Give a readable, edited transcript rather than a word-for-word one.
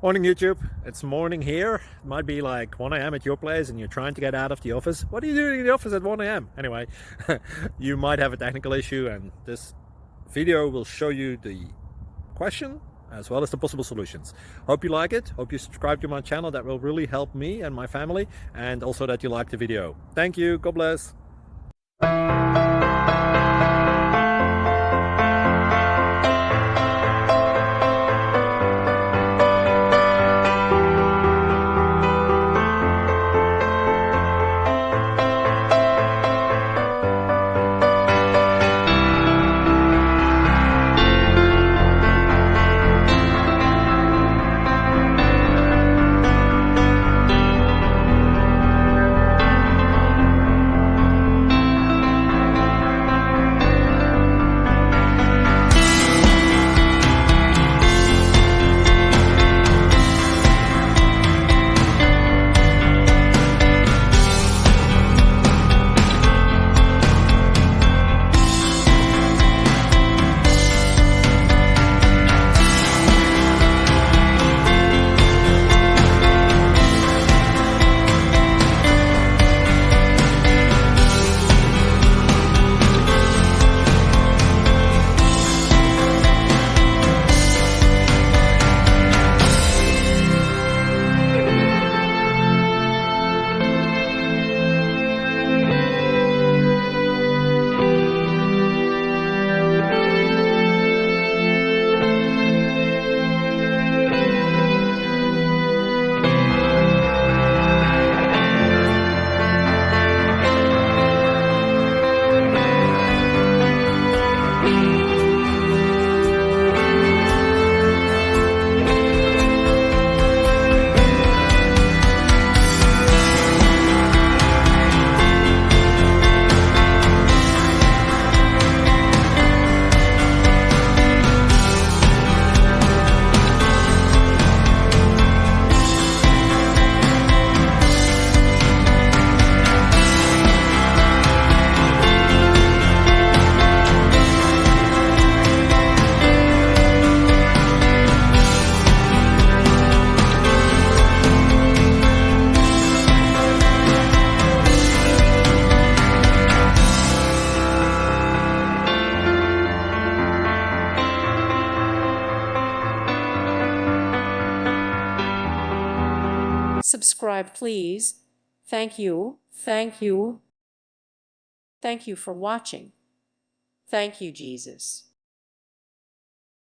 Morning YouTube, it's morning here. It might be like 1 a.m. at your place and you're trying to get out of the office. What are you doing in the office at 1 a.m.? Anyway, you might have a technical issue and this video will show you the question as well as the possible solutions. Hope you like it, hope you subscribe to my channel. That will really help me and my family, and also that you like the video. Thank you, God bless. Subscribe, please. Thank you. Thank you. Thank you for watching. Thank you, Jesus.